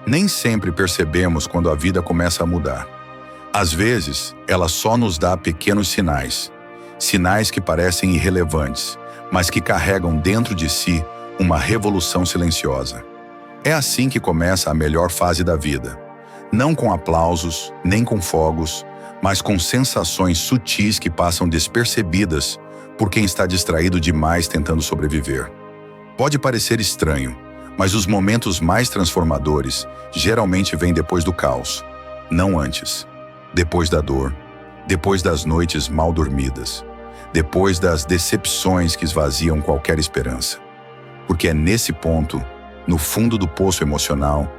Nem sempre percebemos quando a vida começa a mudar. Às vezes, ela só nos dá pequenos sinais. Sinais que parecem irrelevantes, mas que carregam dentro de si uma revolução silenciosa. É assim que começa a melhor fase da vida. Não com aplausos, nem com fogos, mas com sensações sutis que passam despercebidas por quem está distraído demais tentando sobreviver. Pode parecer estranho, mas os momentos mais transformadores geralmente vêm depois do caos, não antes. Depois da dor, depois das noites mal dormidas, depois das decepções que esvaziam qualquer esperança. Porque é nesse ponto, no fundo do poço emocional,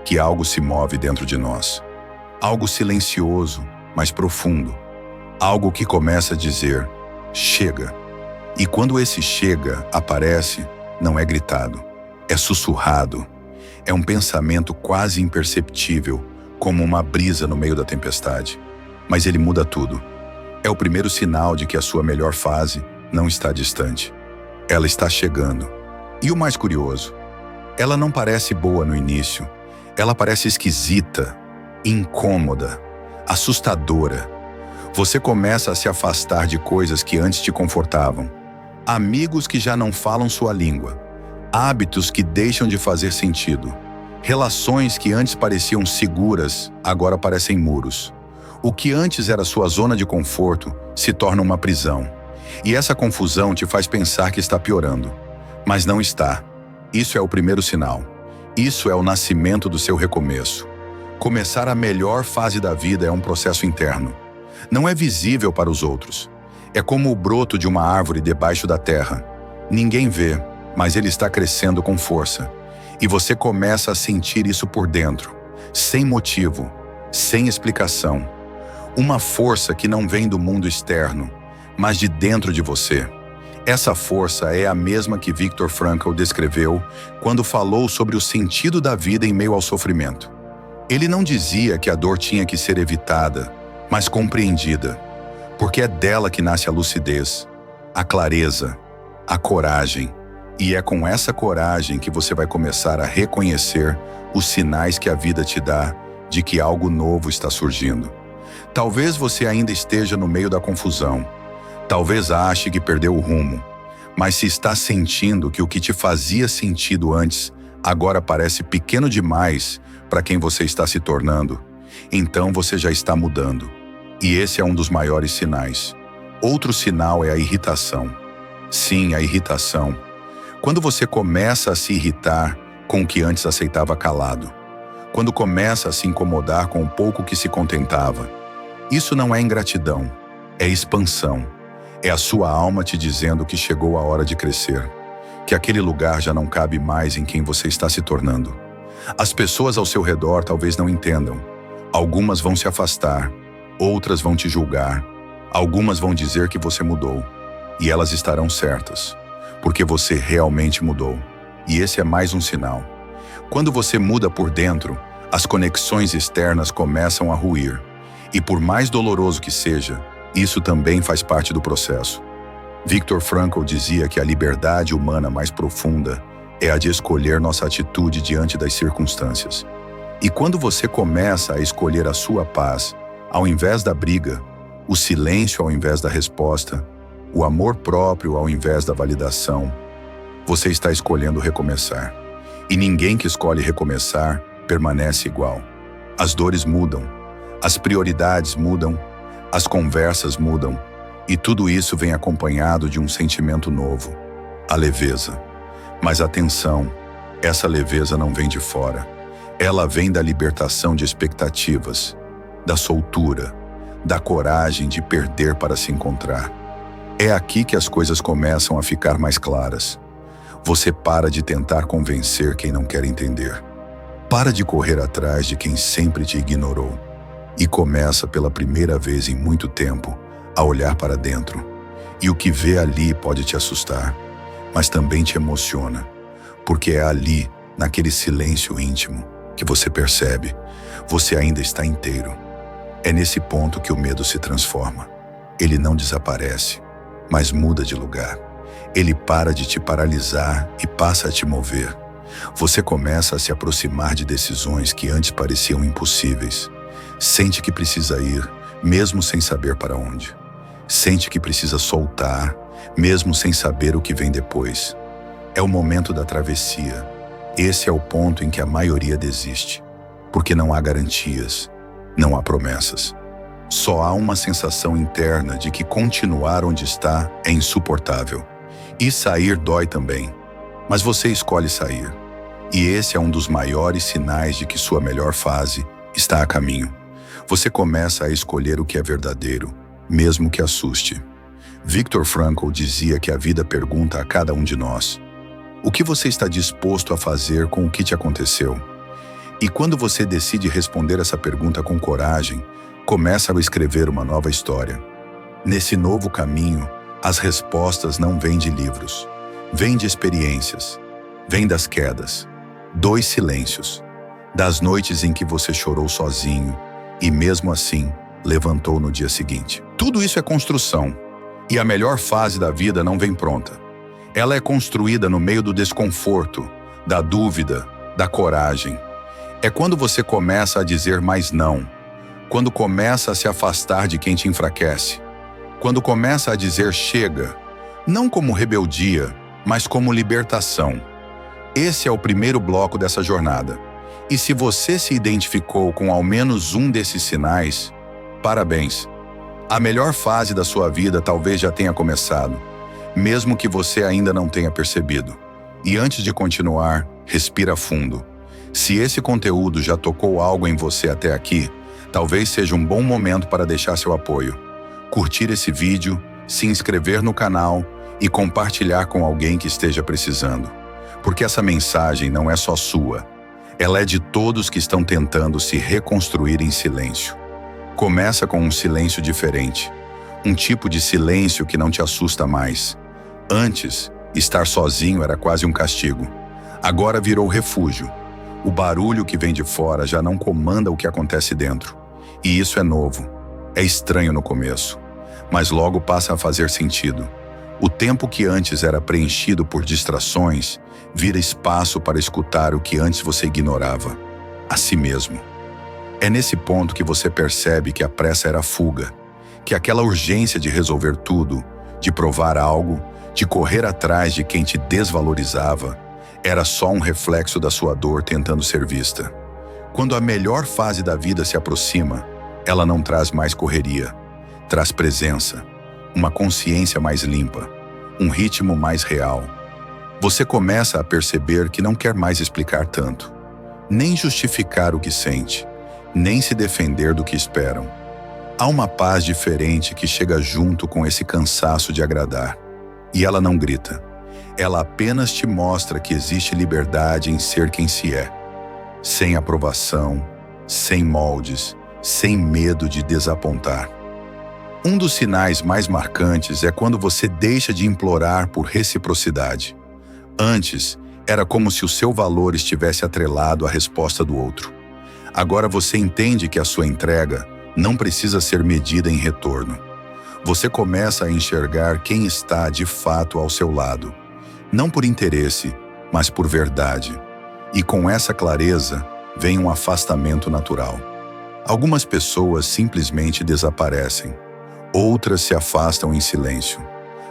que algo se move dentro de nós. Algo silencioso, mas profundo. Algo que começa a dizer, chega. E quando esse chega aparece, não é gritado, é sussurrado. É um pensamento quase imperceptível, como uma brisa no meio da tempestade. Mas ele muda tudo. É o primeiro sinal de que a sua melhor fase não está distante. Ela está chegando. E o mais curioso, ela não parece boa no início. Ela parece esquisita, incômoda, assustadora. Você começa a se afastar de coisas que antes te confortavam. Amigos que já não falam sua língua. Hábitos que deixam de fazer sentido. Relações que antes pareciam seguras, agora parecem muros. O que antes era sua zona de conforto se torna uma prisão. E essa confusão te faz pensar que está piorando. Mas não está. Isso é o primeiro sinal. Isso é o nascimento do seu recomeço. Começar a melhor fase da vida é um processo interno. Não é visível para os outros. É como o broto de uma árvore debaixo da terra. Ninguém vê, mas ele está crescendo com força. E você começa a sentir isso por dentro, sem motivo, sem explicação. Uma força que não vem do mundo externo, mas de dentro de você. Essa força é a mesma que Viktor Frankl descreveu quando falou sobre o sentido da vida em meio ao sofrimento. Ele não dizia que a dor tinha que ser evitada, mas compreendida, porque é dela que nasce a lucidez, a clareza, a coragem. E é com essa coragem que você vai começar a reconhecer os sinais que a vida te dá de que algo novo está surgindo. Talvez você ainda esteja no meio da confusão. Talvez ache que perdeu o rumo. Mas se está sentindo que o que te fazia sentido antes agora parece pequeno demais para quem você está se tornando, então você já está mudando. E esse é um dos maiores sinais. Outro sinal é a irritação. Sim, a irritação. Quando você começa a se irritar com o que antes aceitava calado. Quando começa a se incomodar com o pouco que se contentava. Isso não é ingratidão, é expansão. É a sua alma te dizendo que chegou a hora de crescer, que aquele lugar já não cabe mais em quem você está se tornando. As pessoas ao seu redor talvez não entendam. Algumas vão se afastar, outras vão te julgar, algumas vão dizer que você mudou. E elas estarão certas, porque você realmente mudou. E esse é mais um sinal. Quando você muda por dentro, as conexões externas começam a ruir. E por mais doloroso que seja, isso também faz parte do processo. Viktor Frankl dizia que a liberdade humana mais profunda é a de escolher nossa atitude diante das circunstâncias. E quando você começa a escolher a sua paz, ao invés da briga, o silêncio ao invés da resposta, o amor próprio ao invés da validação, você está escolhendo recomeçar. E ninguém que escolhe recomeçar permanece igual. As dores mudam, as prioridades mudam, as conversas mudam, e tudo isso vem acompanhado de um sentimento novo, a leveza. Mas atenção, essa leveza não vem de fora. Ela vem da libertação de expectativas, da soltura, da coragem de perder para se encontrar. É aqui que as coisas começam a ficar mais claras. Você para de tentar convencer quem não quer entender. Para de correr atrás de quem sempre te ignorou. E começa pela primeira vez em muito tempo a olhar para dentro. E o que vê ali pode te assustar, mas também te emociona, porque é ali, naquele silêncio íntimo, que você percebe, você ainda está inteiro. É nesse ponto que o medo se transforma. Ele não desaparece, mas muda de lugar. Ele para de te paralisar e passa a te mover. Você começa a se aproximar de decisões que antes pareciam impossíveis. Sente que precisa ir, mesmo sem saber para onde. Sente que precisa soltar, mesmo sem saber o que vem depois. É o momento da travessia. Esse é o ponto em que a maioria desiste, porque não há garantias, não há promessas. Só há uma sensação interna de que continuar onde está é insuportável. E sair dói também. Mas você escolhe sair. E esse é um dos maiores sinais de que sua melhor fase está a caminho. Você começa a escolher o que é verdadeiro, mesmo que assuste. Viktor Frankl dizia que a vida pergunta a cada um de nós: o que você está disposto a fazer com o que te aconteceu? E quando você decide responder essa pergunta com coragem, começa a escrever uma nova história. Nesse novo caminho, as respostas não vêm de livros, vêm de experiências, vêm das quedas, dos silêncios, das noites em que você chorou sozinho e mesmo assim levantou no dia seguinte. Tudo isso é construção, e a melhor fase da vida não vem pronta. Ela é construída no meio do desconforto, da dúvida, da coragem. É quando você começa a dizer mais não, quando começa a se afastar de quem te enfraquece, quando começa a dizer chega, não como rebeldia, mas como libertação. Esse é o primeiro bloco dessa jornada. E se você se identificou com ao menos um desses sinais, parabéns. A melhor fase da sua vida talvez já tenha começado, mesmo que você ainda não tenha percebido. E antes de continuar, respira fundo. Se esse conteúdo já tocou algo em você até aqui, talvez seja um bom momento para deixar seu apoio, curtir esse vídeo, se inscrever no canal e compartilhar com alguém que esteja precisando. Porque essa mensagem não é só sua, ela é de todos que estão tentando se reconstruir em silêncio. Começa com um silêncio diferente, um tipo de silêncio que não te assusta mais. Antes, estar sozinho era quase um castigo. Agora virou refúgio. O barulho que vem de fora já não comanda o que acontece dentro. E isso é novo. É estranho no começo, mas logo passa a fazer sentido. O tempo que antes era preenchido por distrações vira espaço para escutar o que antes você ignorava, a si mesmo. É nesse ponto que você percebe que a pressa era fuga, que aquela urgência de resolver tudo, de provar algo, de correr atrás de quem te desvalorizava, era só um reflexo da sua dor tentando ser vista. Quando a melhor fase da vida se aproxima, ela não traz mais correria, traz presença, uma consciência mais limpa, um ritmo mais real. Você começa a perceber que não quer mais explicar tanto, nem justificar o que sente, nem se defender do que esperam. Há uma paz diferente que chega junto com esse cansaço de agradar. E ela não grita. Ela apenas te mostra que existe liberdade em ser quem se é. Sem aprovação, sem moldes, sem medo de desapontar. Um dos sinais mais marcantes é quando você deixa de implorar por reciprocidade. Antes, era como se o seu valor estivesse atrelado à resposta do outro. Agora você entende que a sua entrega não precisa ser medida em retorno. Você começa a enxergar quem está de fato ao seu lado. Não por interesse, mas por verdade. E com essa clareza, vem um afastamento natural. Algumas pessoas simplesmente desaparecem. Outras se afastam em silêncio.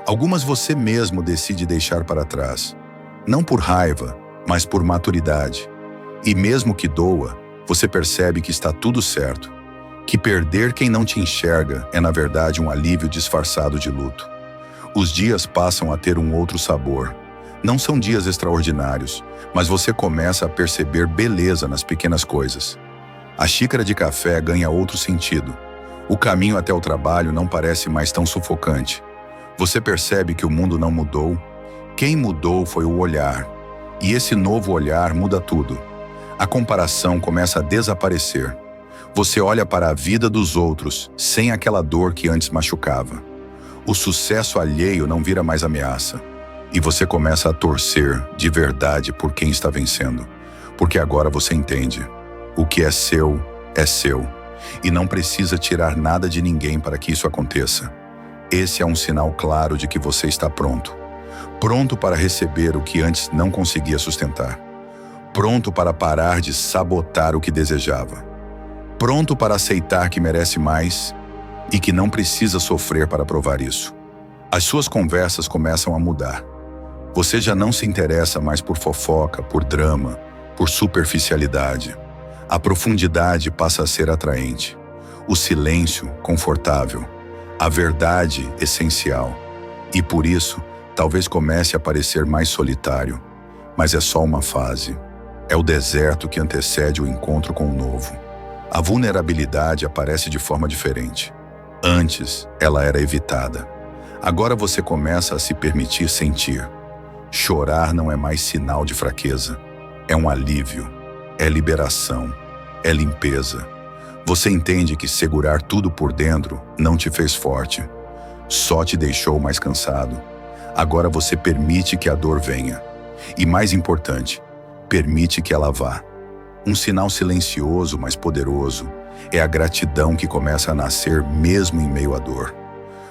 Algumas você mesmo decide deixar para trás. Não por raiva, mas por maturidade. E mesmo que doa, você percebe que está tudo certo. Que perder quem não te enxerga é, na verdade, um alívio disfarçado de luto. Os dias passam a ter um outro sabor. Não são dias extraordinários, mas você começa a perceber beleza nas pequenas coisas. A xícara de café ganha outro sentido. O caminho até o trabalho não parece mais tão sufocante. Você percebe que o mundo não mudou. Quem mudou foi o olhar. E esse novo olhar muda tudo. A comparação começa a desaparecer. Você olha para a vida dos outros sem aquela dor que antes machucava. O sucesso alheio não vira mais ameaça. E você começa a torcer de verdade por quem está vencendo. Porque agora você entende. O que é seu, é seu. E não precisa tirar nada de ninguém para que isso aconteça. Esse é um sinal claro de que você está pronto. Pronto para receber o que antes não conseguia sustentar. pronto para parar de sabotar o que desejava, pronto para aceitar que merece mais e que não precisa sofrer para provar isso. As suas conversas começam a mudar. Você já não se interessa mais por fofoca, por drama, por superficialidade. A profundidade passa a ser atraente, o silêncio confortável, a verdade essencial. E por isso, talvez comece a parecer mais solitário, mas é só uma fase. É o deserto que antecede o encontro com o novo. A vulnerabilidade aparece de forma diferente. Antes, ela era evitada. Agora você começa a se permitir sentir. Chorar não é mais sinal de fraqueza. É um alívio, é liberação, é limpeza. Você entende que segurar tudo por dentro não te fez forte, só te deixou mais cansado. Agora você permite que a dor venha. E mais importante, permite que ela vá. Um sinal silencioso, mas poderoso, é a gratidão que começa a nascer mesmo em meio à dor.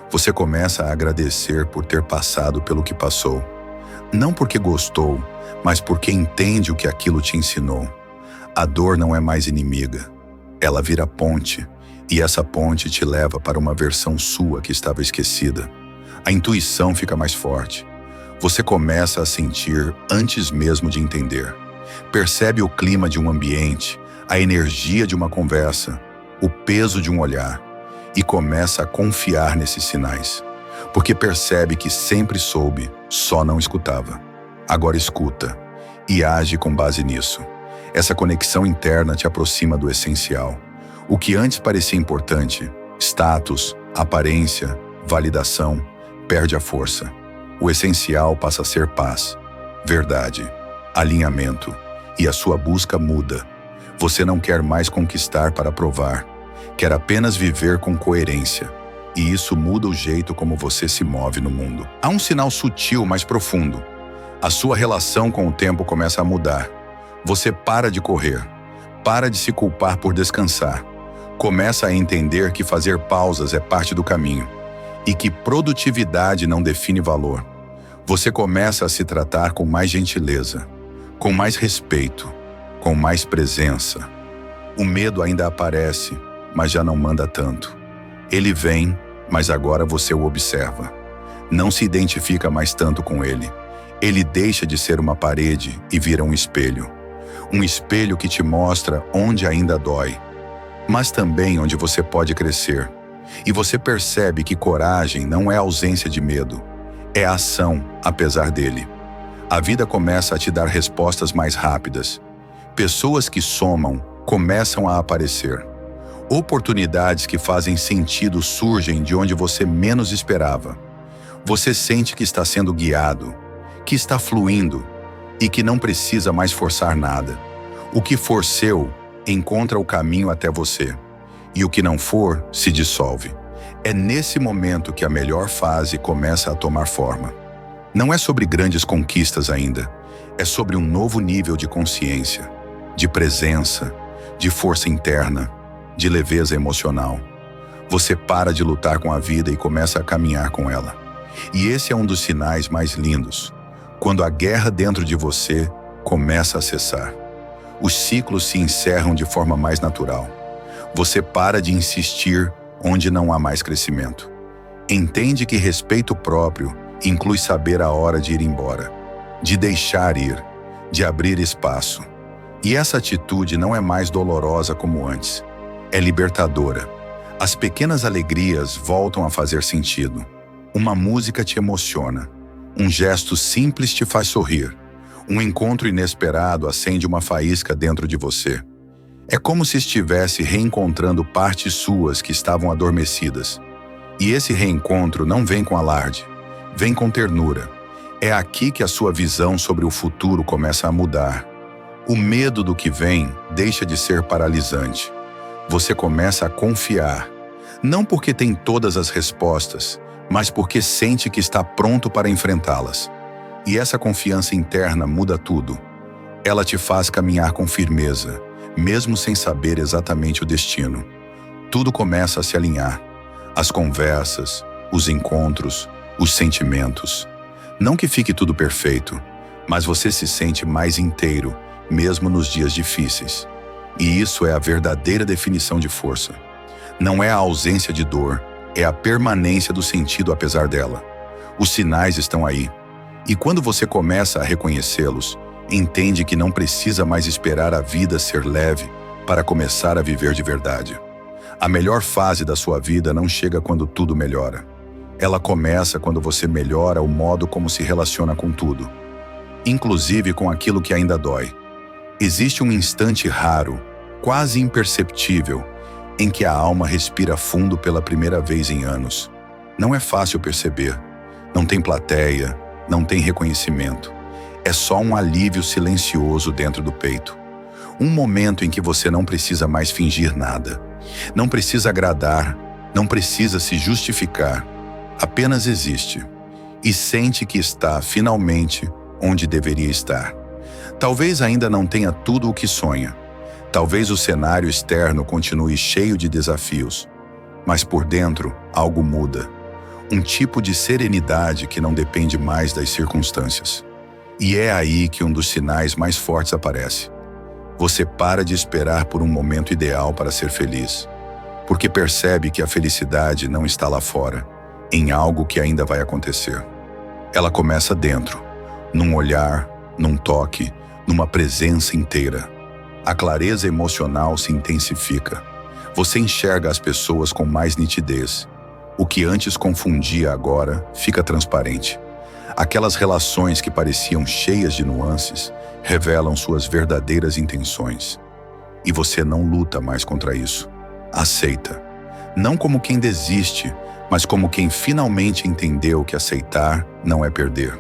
Você começa a agradecer por ter passado pelo que passou. Não porque gostou, mas porque entende o que aquilo te ensinou. A dor não é mais inimiga. Ela vira ponte, e essa ponte te leva para uma versão sua que estava esquecida. A intuição fica mais forte. Você começa a sentir antes mesmo de entender. Percebe o clima de um ambiente, a energia de uma conversa, o peso de um olhar, e começa a confiar nesses sinais. Porque percebe que sempre soube, só não escutava. Agora escuta e age com base nisso. Essa conexão interna te aproxima do essencial. O que antes parecia importante, status, aparência, validação, perde a força. O essencial passa a ser paz, verdade, alinhamento, e a sua busca muda. Você não quer mais conquistar para provar, quer apenas viver com coerência. E isso muda o jeito como você se move no mundo. Há um sinal sutil, mas profundo. A sua relação com o tempo começa a mudar. Você para de correr, para de se culpar por descansar. Começa a entender que fazer pausas é parte do caminho e que produtividade não define valor. Você começa a se tratar com mais gentileza, com mais respeito, com mais presença. O medo ainda aparece, mas já não manda tanto. Ele vem, mas agora você o observa. Não se identifica mais tanto com ele. Ele deixa de ser uma parede e vira um espelho. Um espelho que te mostra onde ainda dói, mas também onde você pode crescer. E você percebe que coragem não é ausência de medo, é ação apesar dele. A vida começa a te dar respostas mais rápidas. Pessoas que somam começam a aparecer. Oportunidades que fazem sentido surgem de onde você menos esperava. Você sente que está sendo guiado, que está fluindo e que não precisa mais forçar nada. O que for seu, encontra o caminho até você. E o que não for, se dissolve. É nesse momento que a melhor fase começa a tomar forma. Não é sobre grandes conquistas ainda. É sobre um novo nível de consciência, de presença, de força interna, de leveza emocional. Você para de lutar com a vida e começa a caminhar com ela. E esse é um dos sinais mais lindos. Quando a guerra dentro de você começa a cessar. Os ciclos se encerram de forma mais natural. Você para de insistir onde não há mais crescimento. Entende que respeito próprio inclui saber a hora de ir embora, de deixar ir, de abrir espaço. E essa atitude não é mais dolorosa como antes. É libertadora. As pequenas alegrias voltam a fazer sentido. Uma música te emociona. Um gesto simples te faz sorrir. Um encontro inesperado acende uma faísca dentro de você. É como se estivesse reencontrando partes suas que estavam adormecidas. E esse reencontro não vem com alarde, vem com ternura. É aqui que a sua visão sobre o futuro começa a mudar. O medo do que vem deixa de ser paralisante. Você começa a confiar, não porque tem todas as respostas, mas porque sente que está pronto para enfrentá-las. E essa confiança interna muda tudo. Ela te faz caminhar com firmeza, mesmo sem saber exatamente o destino. Tudo começa a se alinhar. As conversas, os encontros, os sentimentos. Não que fique tudo perfeito, mas você se sente mais inteiro mesmo nos dias difíceis. E isso é a verdadeira definição de força. Não é a ausência de dor, é a permanência do sentido apesar dela. Os sinais estão aí. E quando você começa a reconhecê-los, entende que não precisa mais esperar a vida ser leve para começar a viver de verdade. A melhor fase da sua vida não chega quando tudo melhora. Ela começa quando você melhora o modo como se relaciona com tudo, inclusive com aquilo que ainda dói. Existe um instante raro, quase imperceptível, em que a alma respira fundo pela primeira vez em anos. Não é fácil perceber. Não tem plateia, não tem reconhecimento. É só um alívio silencioso dentro do peito. Um momento em que você não precisa mais fingir nada. Não precisa agradar, não precisa se justificar. Apenas existe. E sente que está, finalmente, onde deveria estar. Talvez ainda não tenha tudo o que sonha. Talvez o cenário externo continue cheio de desafios. Mas por dentro, algo muda. Um tipo de serenidade que não depende mais das circunstâncias. E é aí que um dos sinais mais fortes aparece. Você para de esperar por um momento ideal para ser feliz, porque percebe que a felicidade não está lá fora, em algo que ainda vai acontecer. Ela começa dentro, num olhar, num toque, numa presença inteira. A clareza emocional se intensifica. Você enxerga as pessoas com mais nitidez. O que antes confundia agora fica transparente. Aquelas relações que pareciam cheias de nuances revelam suas verdadeiras intenções. E você não luta mais contra isso. Aceita. Não como quem desiste, mas como quem finalmente entendeu que aceitar não é perder.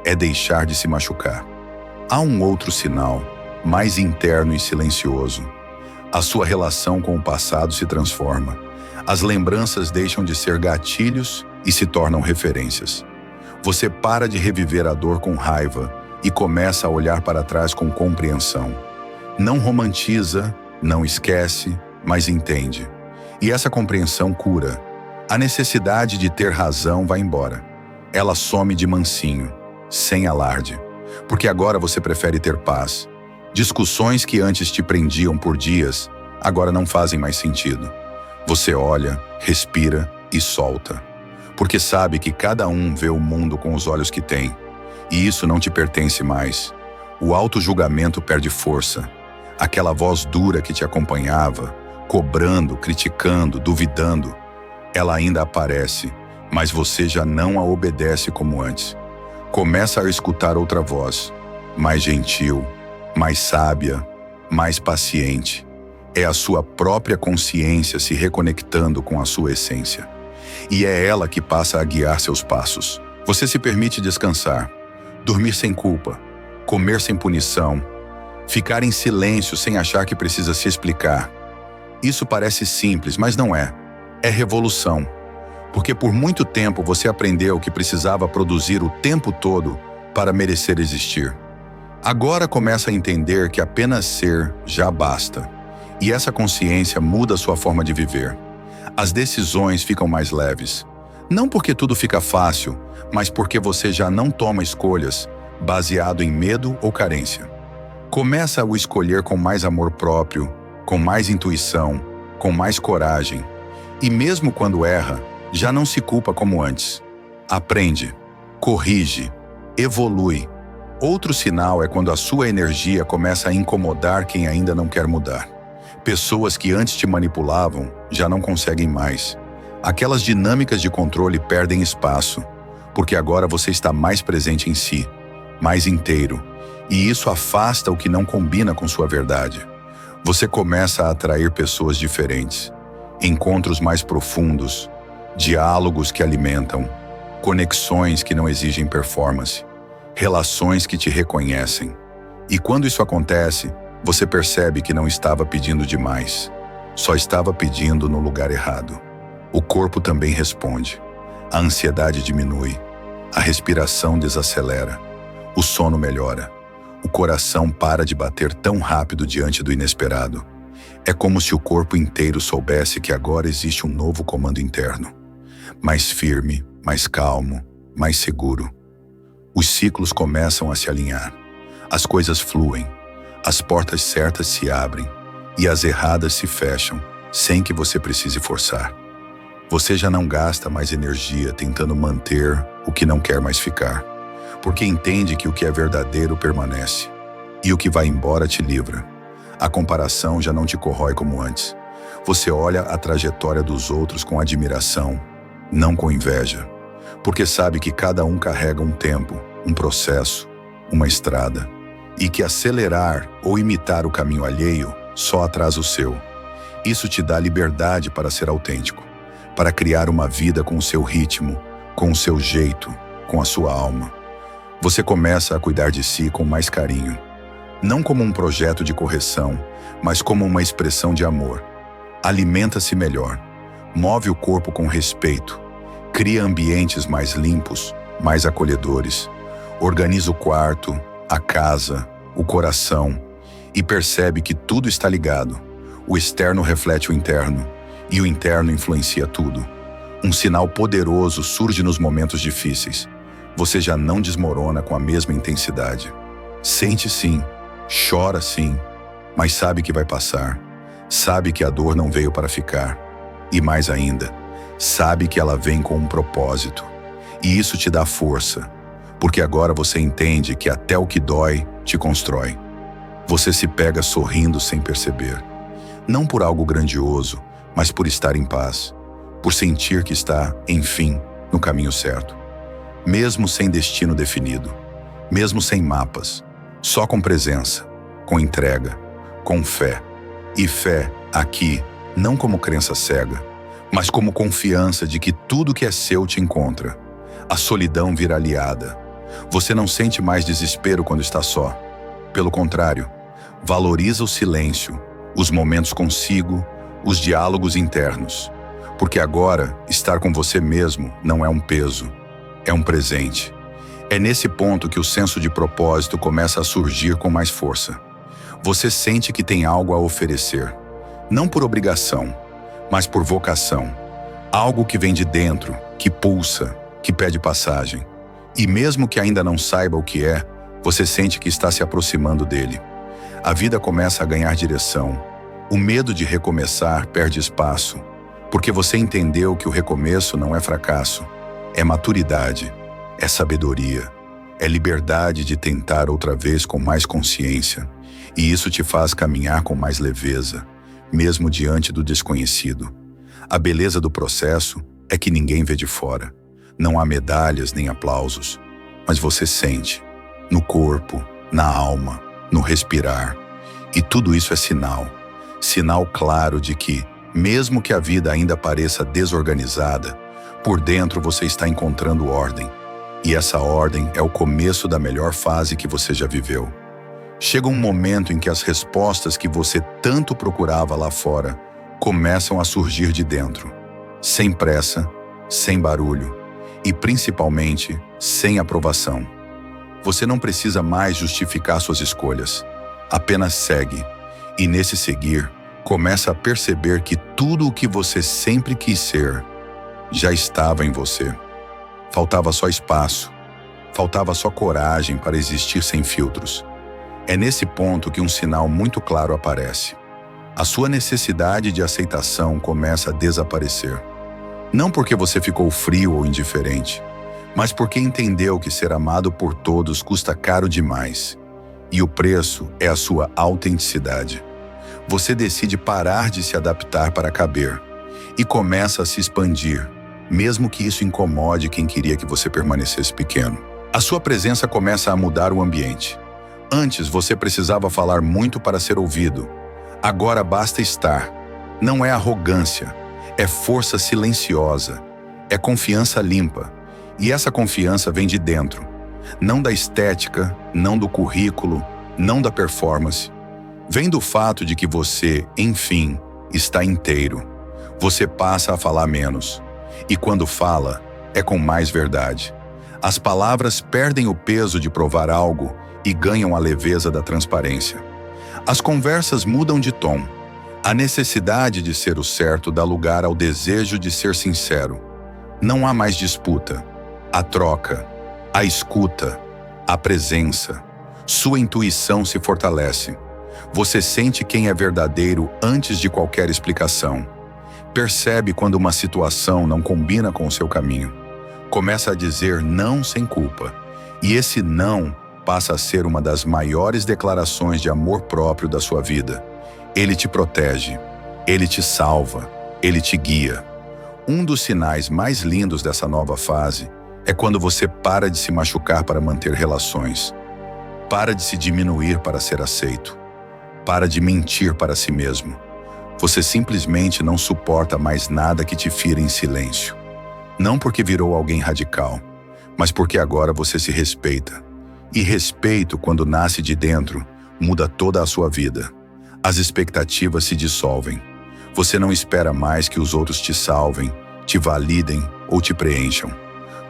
É deixar de se machucar. Há um outro sinal, mais interno e silencioso. A sua relação com o passado se transforma. As lembranças deixam de ser gatilhos e se tornam referências. Você para de reviver a dor com raiva e começa a olhar para trás com compreensão. Não romantiza, não esquece, mas entende. E essa compreensão cura. A necessidade de ter razão vai embora. Ela some de mansinho, sem alarde. Porque agora você prefere ter paz. Discussões que antes te prendiam por dias, agora não fazem mais sentido. Você olha, respira e solta. Porque sabe que cada um vê o mundo com os olhos que tem. E isso não te pertence mais. O auto-julgamento perde força. Aquela voz dura que te acompanhava, cobrando, criticando, duvidando, ela ainda aparece, mas você já não a obedece como antes. Começa a escutar outra voz, mais gentil, mais sábia, mais paciente. É a sua própria consciência se reconectando com a sua essência. E é ela que passa a guiar seus passos. Você se permite descansar, dormir sem culpa, comer sem punição, ficar em silêncio sem achar que precisa se explicar. Isso parece simples, mas não é. É revolução. Porque por muito tempo você aprendeu que precisava produzir o tempo todo para merecer existir. Agora começa a entender que apenas ser já basta. E essa consciência muda sua forma de viver. As decisões ficam mais leves. Não porque tudo fica fácil, mas porque você já não toma escolhas baseado em medo ou carência. Começa a o escolher com mais amor próprio, com mais intuição, com mais coragem. E mesmo quando erra, já não se culpa como antes. Aprende, corrige, evolui. Outro sinal é quando a sua energia começa a incomodar quem ainda não quer mudar. Pessoas que antes te manipulavam já não conseguem mais. Aquelas dinâmicas de controle perdem espaço, porque agora você está mais presente em si, mais inteiro, e isso afasta o que não combina com sua verdade. Você começa a atrair pessoas diferentes, encontros mais profundos, diálogos que alimentam, conexões que não exigem performance, relações que te reconhecem. E quando isso acontece, você percebe que não estava pedindo demais, só estava pedindo no lugar errado. O corpo também responde. A ansiedade diminui, a respiração desacelera, o sono melhora, o coração para de bater tão rápido diante do inesperado. É como se o corpo inteiro soubesse que agora existe um novo comando interno. Mais firme, mais calmo, mais seguro. Os ciclos começam a se alinhar. As coisas fluem. as portas certas se abrem e as erradas se fecham sem que você precise forçar. Você já não gasta mais energia tentando manter o que não quer mais ficar, porque entende que o que é verdadeiro permanece e o que vai embora te livra. A comparação já não te corrói como antes. Você olha a trajetória dos outros com admiração, não com inveja, porque sabe que cada um carrega um tempo, um processo, uma estrada, e que acelerar ou imitar o caminho alheio só atrasa o seu. Isso te dá liberdade para ser autêntico, para criar uma vida com o seu ritmo, com o seu jeito, com a sua alma. Você começa a cuidar de si com mais carinho, não como um projeto de correção, mas como uma expressão de amor. Alimenta-se melhor, move o corpo com respeito, cria ambientes mais limpos, mais acolhedores, organiza o quarto, a casa, o coração e percebe que tudo está ligado. O externo reflete o interno e o interno influencia tudo. Um sinal poderoso surge nos momentos difíceis. Você já não desmorona com a mesma intensidade. Sente sim, chora sim, mas sabe que vai passar. Sabe que a dor não veio para ficar. E mais ainda, sabe que ela vem com um propósito. E isso te dá força, porque agora você entende que até o que dói te constrói. Você se pega sorrindo sem perceber. Não por algo grandioso, mas por estar em paz, por sentir que está, enfim, no caminho certo. Mesmo sem destino definido, mesmo sem mapas, só com presença, com entrega, com fé. E fé, aqui, não como crença cega, mas como confiança de que tudo que é seu te encontra. A solidão vira aliada. Você não sente mais desespero quando está só. Pelo contrário, valoriza o silêncio, os momentos consigo, os diálogos internos. Porque agora, estar com você mesmo não é um peso, é um presente. É nesse ponto que o senso de propósito começa a surgir com mais força. Você sente que tem algo a oferecer, não por obrigação, mas por vocação. Algo que vem de dentro, que pulsa, que pede passagem. E mesmo que ainda não saiba o que é, você sente que está se aproximando dele. A vida começa a ganhar direção. O medo de recomeçar perde espaço, porque você entendeu que o recomeço não é fracasso, é maturidade, é sabedoria, é liberdade de tentar outra vez com mais consciência. E isso te faz caminhar com mais leveza, mesmo diante do desconhecido. A beleza do processo é que ninguém vê de fora. Não há medalhas nem aplausos, mas você sente, no corpo, na alma, no respirar. E tudo isso é sinal. Sinal claro de que, mesmo que a vida ainda pareça desorganizada, por dentro você está encontrando ordem. E essa ordem é o começo da melhor fase que você já viveu. Chega um momento em que as respostas que você tanto procurava lá fora começam a surgir de dentro. Sem pressa, sem barulho e, principalmente, sem aprovação. Você não precisa mais justificar suas escolhas. Apenas segue. E nesse seguir, começa a perceber que tudo o que você sempre quis ser já estava em você. Faltava só espaço. Faltava só coragem para existir sem filtros. É nesse ponto que um sinal muito claro aparece. A sua necessidade de aceitação começa a desaparecer. Não porque você ficou frio ou indiferente, mas porque entendeu que ser amado por todos custa caro demais. E o preço é a sua autenticidade. Você decide parar de se adaptar para caber e começa a se expandir, mesmo que isso incomode quem queria que você permanecesse pequeno. A sua presença começa a mudar o ambiente. Antes você precisava falar muito para ser ouvido. Agora basta estar. Não é arrogância, é força silenciosa, é confiança limpa. E essa confiança vem de dentro. Não da estética, não do currículo, não da performance. Vem do fato de que você, enfim, está inteiro. Você passa a falar menos. E quando fala, é com mais verdade. As palavras perdem o peso de provar algo e ganham a leveza da transparência. As conversas mudam de tom. A necessidade de ser o certo dá lugar ao desejo de ser sincero. Não há mais disputa. A troca, a escuta, a presença. Sua intuição se fortalece. Você sente quem é verdadeiro antes de qualquer explicação. Percebe quando uma situação não combina com o seu caminho. Começa a dizer não sem culpa. E esse não passa a ser uma das maiores declarações de amor próprio da sua vida. Ele te protege, ele te salva, ele te guia. Um dos sinais mais lindos dessa nova fase é quando você para de se machucar para manter relações. Para de se diminuir para ser aceito. Para de mentir para si mesmo. Você simplesmente não suporta mais nada que te fira em silêncio. Não porque virou alguém radical, mas porque agora você se respeita. E respeito, quando nasce de dentro, muda toda a sua vida. As expectativas se dissolvem. Você não espera mais que os outros te salvem, te validem ou te preencham.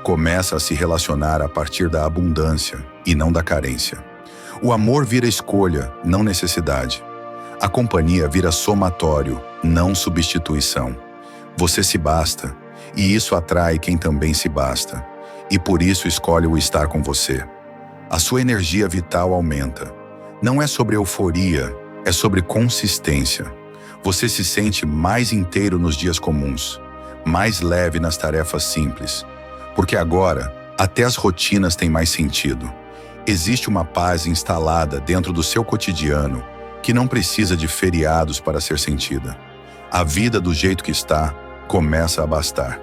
Começa a se relacionar a partir da abundância e não da carência. O amor vira escolha, não necessidade. A companhia vira somatório, não substituição. Você se basta, e isso atrai quem também se basta. E por isso escolhe o estar com você. A sua energia vital aumenta. Não é sobre euforia, é sobre consistência. Você se sente mais inteiro nos dias comuns, mais leve nas tarefas simples. Porque agora, até as rotinas têm mais sentido. Existe uma paz instalada dentro do seu cotidiano que não precisa de feriados para ser sentida. A vida do jeito que está começa a bastar.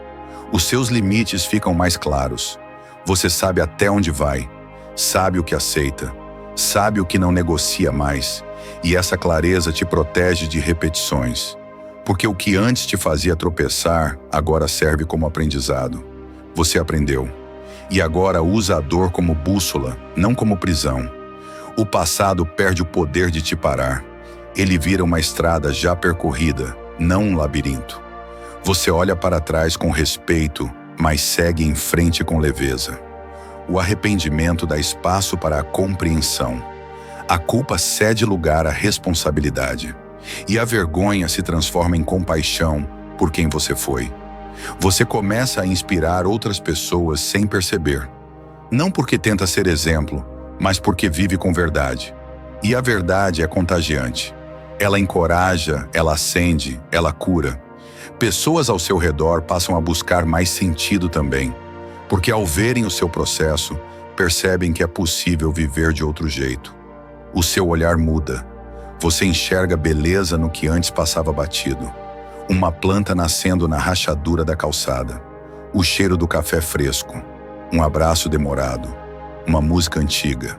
Os seus limites ficam mais claros. Você sabe até onde vai, sabe o que aceita, sabe o que não negocia mais, e essa clareza te protege de repetições. Porque o que antes te fazia tropeçar, agora serve como aprendizado. Você aprendeu. E agora usa a dor como bússola, não como prisão. O passado perde o poder de te parar. Ele vira uma estrada já percorrida, não um labirinto. Você olha para trás com respeito, mas segue em frente com leveza. O arrependimento dá espaço para a compreensão. A culpa cede lugar à responsabilidade. E a vergonha se transforma em compaixão por quem você foi. Você começa a inspirar outras pessoas sem perceber. Não porque tenta ser exemplo, mas porque vive com verdade. E a verdade é contagiante. Ela encoraja, ela acende, ela cura. Pessoas ao seu redor passam a buscar mais sentido também, porque ao verem o seu processo, percebem que é possível viver de outro jeito. O seu olhar muda. Você enxerga beleza no que antes passava batido. Uma planta nascendo na rachadura da calçada. O cheiro do café fresco. Um abraço demorado. Uma música antiga.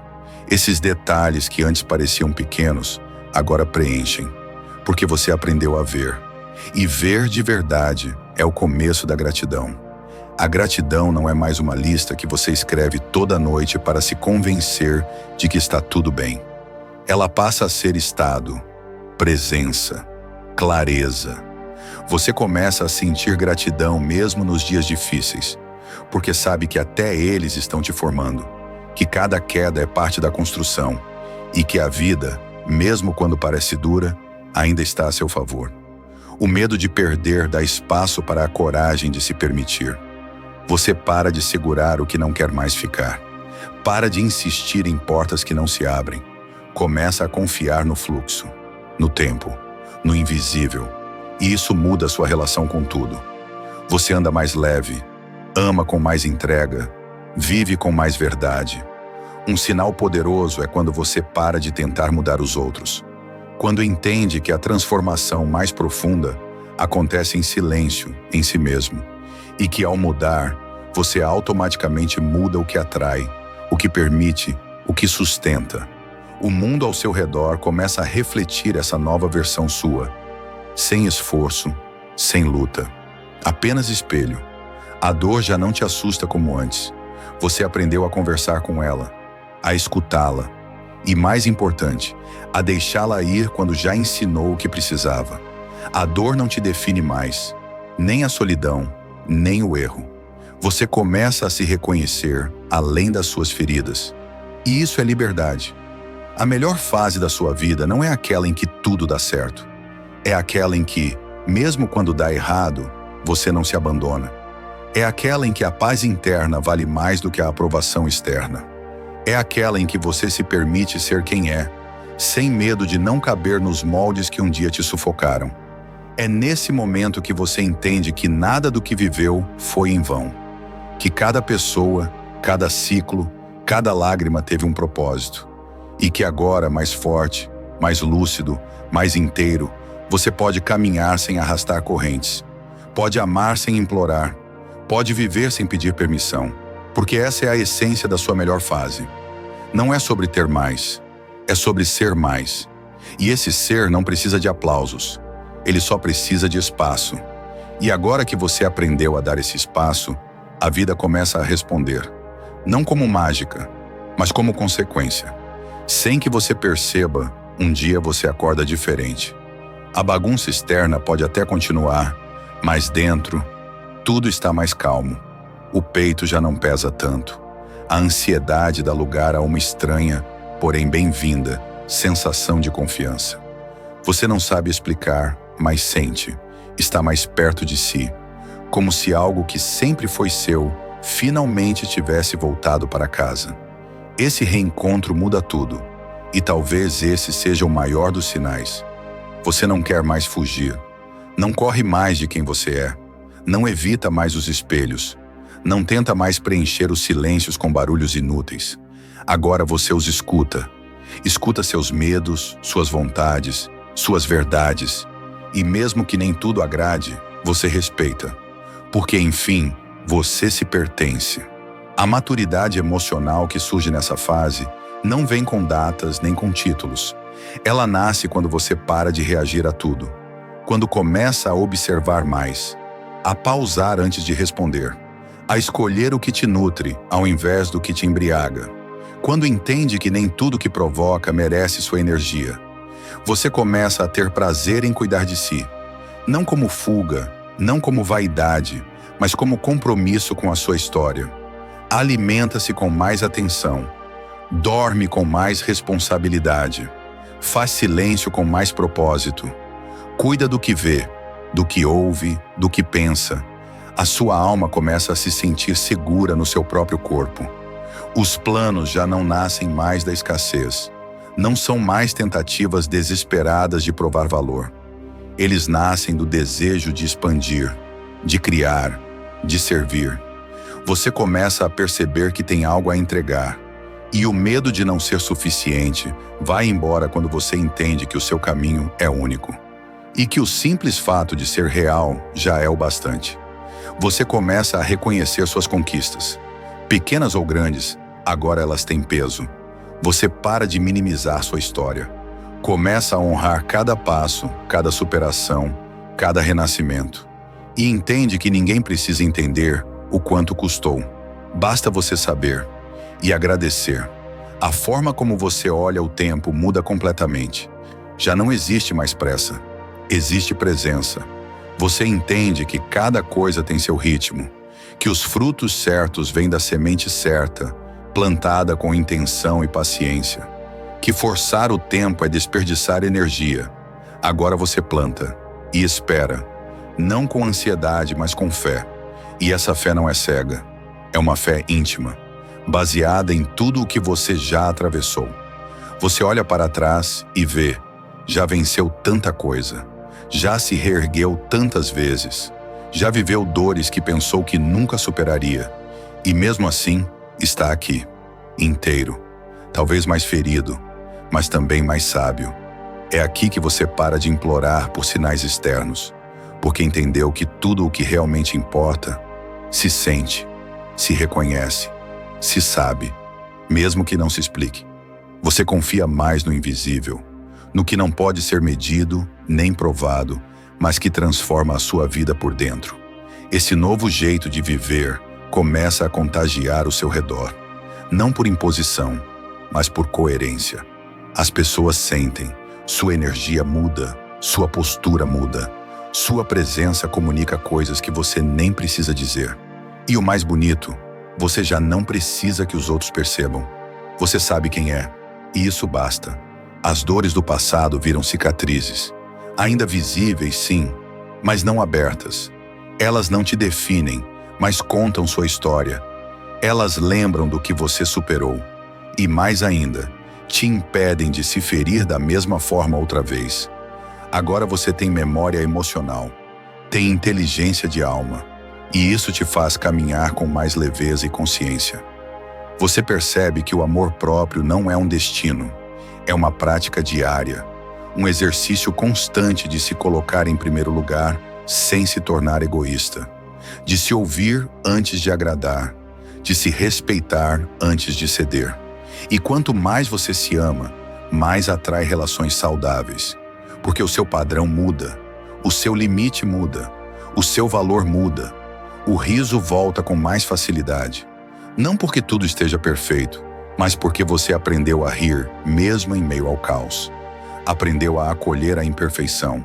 Esses detalhes que antes pareciam pequenos, agora preenchem, porque você aprendeu a ver. E ver de verdade é o começo da gratidão. A gratidão não é mais uma lista que você escreve toda noite para se convencer de que está tudo bem. Ela passa a ser estado, presença, clareza. Você começa a sentir gratidão mesmo nos dias difíceis, porque sabe que até eles estão te formando, que cada queda é parte da construção e que a vida, mesmo quando parece dura, ainda está a seu favor. O medo de perder dá espaço para a coragem de se permitir. Você para de segurar o que não quer mais ficar. Para de insistir em portas que não se abrem. Começa a confiar no fluxo, no tempo, no invisível. E isso muda a sua relação com tudo. Você anda mais leve, ama com mais entrega, vive com mais verdade. Um sinal poderoso é quando você para de tentar mudar os outros. Quando entende que a transformação mais profunda acontece em silêncio, em si mesmo. E que ao mudar, você automaticamente muda o que atrai, o que permite, o que sustenta. O mundo ao seu redor começa a refletir essa nova versão sua. Sem esforço, sem luta. Apenas espelho. A dor já não te assusta como antes. Você aprendeu a conversar com ela, a escutá-la. E mais importante, a deixá-la ir quando já ensinou o que precisava. A dor não te define mais, nem a solidão, nem o erro. Você começa a se reconhecer além das suas feridas. E isso é liberdade. A melhor fase da sua vida não é aquela em que tudo dá certo. É aquela em que, mesmo quando dá errado, você não se abandona. É aquela em que a paz interna vale mais do que a aprovação externa. É aquela em que você se permite ser quem é, sem medo de não caber nos moldes que um dia te sufocaram. É nesse momento que você entende que nada do que viveu foi em vão, que cada pessoa, cada ciclo, cada lágrima teve um propósito, e que agora, mais forte, mais lúcido, mais inteiro, você pode caminhar sem arrastar correntes, pode amar sem implorar, pode viver sem pedir permissão, porque essa é a essência da sua melhor fase. Não é sobre ter mais, é sobre ser mais. E esse ser não precisa de aplausos, ele só precisa de espaço. E agora que você aprendeu a dar esse espaço, a vida começa a responder, não como mágica, mas como consequência. Sem que você perceba, um dia você acorda diferente. A bagunça externa pode até continuar, mas dentro, tudo está mais calmo. O peito já não pesa tanto. A ansiedade dá lugar a uma estranha, porém bem-vinda, sensação de confiança. Você não sabe explicar, mas sente. Está mais perto de si, como se algo que sempre foi seu, finalmente tivesse voltado para casa. Esse reencontro muda tudo, e talvez esse seja o maior dos sinais. Você não quer mais fugir, não corre mais de quem você é, não evita mais os espelhos, não tenta mais preencher os silêncios com barulhos inúteis. Agora você os escuta. Escuta seus medos, suas vontades, suas verdades. E mesmo que nem tudo agrade, você respeita. Porque, enfim, você se pertence. A maturidade emocional que surge nessa fase não vem com datas nem com títulos. Ela nasce quando você para de reagir a tudo. Quando começa a observar mais, a pausar antes de responder, a escolher o que te nutre ao invés do que te embriaga. Quando entende que nem tudo que provoca merece sua energia, você começa a ter prazer em cuidar de si, não como fuga, não como vaidade, mas como compromisso com a sua história. Alimenta-se com mais atenção, dorme com mais responsabilidade, faz silêncio com mais propósito, cuida do que vê, do que ouve, do que pensa. A sua alma começa a se sentir segura no seu próprio corpo. Os planos já não nascem mais da escassez. Não são mais tentativas desesperadas de provar valor. Eles nascem do desejo de expandir, de criar, de servir. Você começa a perceber que tem algo a entregar. E o medo de não ser suficiente vai embora quando você entende que o seu caminho é único. E que o simples fato de ser real já é o bastante. Você começa a reconhecer suas conquistas. Pequenas ou grandes, agora elas têm peso. Você para de minimizar sua história. Começa a honrar cada passo, cada superação, cada renascimento. E entende que ninguém precisa entender o quanto custou. Basta você saber e agradecer. A forma como você olha o tempo muda completamente. Já não existe mais pressa. Existe presença. Você entende que cada coisa tem seu ritmo, que os frutos certos vêm da semente certa, plantada com intenção e paciência, que forçar o tempo é desperdiçar energia. Agora você planta e espera, não com ansiedade, mas com fé. E essa fé não é cega, é uma fé íntima, baseada em tudo o que você já atravessou. Você olha para trás e vê, já venceu tanta coisa, já se reergueu tantas vezes, já viveu dores que pensou que nunca superaria, e mesmo assim está aqui, inteiro, talvez mais ferido, mas também mais sábio. É aqui que você para de implorar por sinais externos, porque entendeu que tudo o que realmente importa se sente, se reconhece, se sabe, mesmo que não se explique. Você confia mais no invisível, no que não pode ser medido nem provado, mas que transforma a sua vida por dentro. Esse novo jeito de viver começa a contagiar o seu redor, não por imposição, mas por coerência. As pessoas sentem, sua energia muda, sua postura muda, sua presença comunica coisas que você nem precisa dizer. E o mais bonito, você já não precisa que os outros percebam. Você sabe quem é, e isso basta. As dores do passado viram cicatrizes, ainda visíveis, sim, mas não abertas. Elas não te definem, mas contam sua história. Elas lembram do que você superou. E mais ainda, te impedem de se ferir da mesma forma outra vez. Agora você tem memória emocional, tem inteligência de alma, e isso te faz caminhar com mais leveza e consciência. Você percebe que o amor próprio não é um destino, é uma prática diária, um exercício constante de se colocar em primeiro lugar sem se tornar egoísta, de se ouvir antes de agradar, de se respeitar antes de ceder. E quanto mais você se ama, mais atrai relações saudáveis, porque o seu padrão muda, o seu limite muda, o seu valor muda, o riso volta com mais facilidade. Não porque tudo esteja perfeito, mas porque você aprendeu a rir mesmo em meio ao caos. Aprendeu a acolher a imperfeição,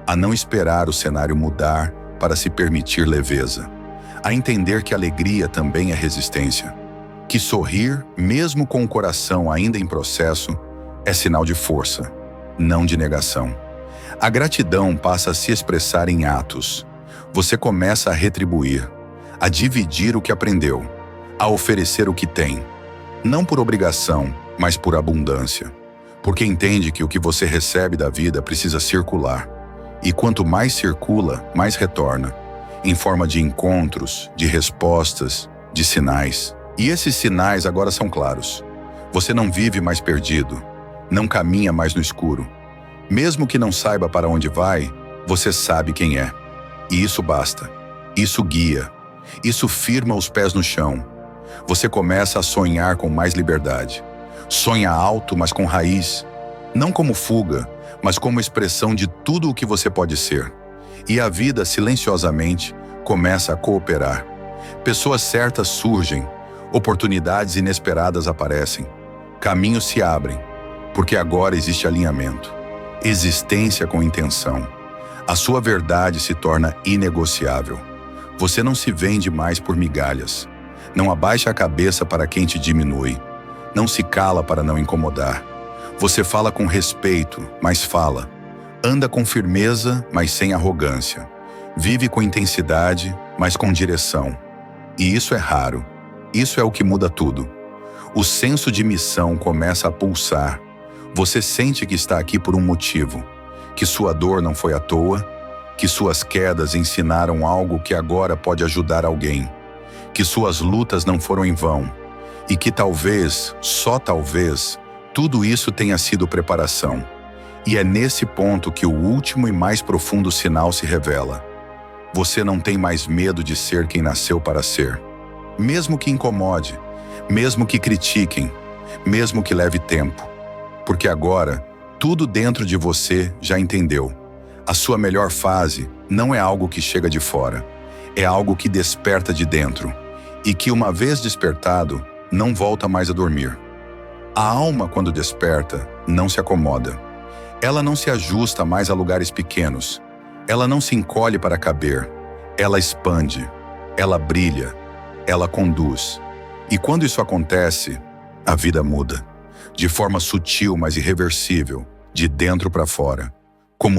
a não esperar o cenário mudar para se permitir leveza, a entender que alegria também é resistência, que sorrir, mesmo com o coração ainda em processo, é sinal de força, não de negação. A gratidão passa a se expressar em atos. Você começa a retribuir, a dividir o que aprendeu, a oferecer o que tem, não por obrigação, mas por abundância, porque entende que o que você recebe da vida precisa circular, e quanto mais circula, mais retorna, em forma de encontros, de respostas, de sinais. E esses sinais agora são claros. Você não vive mais perdido, não caminha mais no escuro. Mesmo que não saiba para onde vai, você sabe quem é. E isso basta. Isso guia. Isso firma os pés no chão. Você começa a sonhar com mais liberdade. Sonha alto, mas com raiz. Não como fuga, mas como expressão de tudo o que você pode ser. E a vida, silenciosamente, começa a cooperar. Pessoas certas surgem, oportunidades inesperadas aparecem, caminhos se abrem, porque agora existe alinhamento, existência com intenção. A sua verdade se torna inegociável. Você não se vende mais por migalhas. Não abaixa a cabeça para quem te diminui. Não se cala para não incomodar. Você fala com respeito, mas fala. Anda com firmeza, mas sem arrogância. Vive com intensidade, mas com direção. E isso é raro. Isso é o que muda tudo. O senso de missão começa a pulsar. Você sente que está aqui por um motivo, que sua dor não foi à toa, que suas quedas ensinaram algo que agora pode ajudar alguém, que suas lutas não foram em vão, e que talvez, só talvez, tudo isso tenha sido preparação. E é nesse ponto que o último e mais profundo sinal se revela. Você não tem mais medo de ser quem nasceu para ser. Mesmo que incomode, mesmo que critiquem, mesmo que leve tempo. Porque agora, tudo dentro de você já entendeu. A sua melhor fase não é algo que chega de fora, é algo que desperta de dentro, e que uma vez despertado, não volta mais a dormir. A alma, quando desperta, não se acomoda. Ela não se ajusta mais a lugares pequenos. Ela não se encolhe para caber. Ela expande, ela brilha, ela conduz. E quando isso acontece, a vida muda. De forma sutil, mas irreversível, de dentro para fora. Como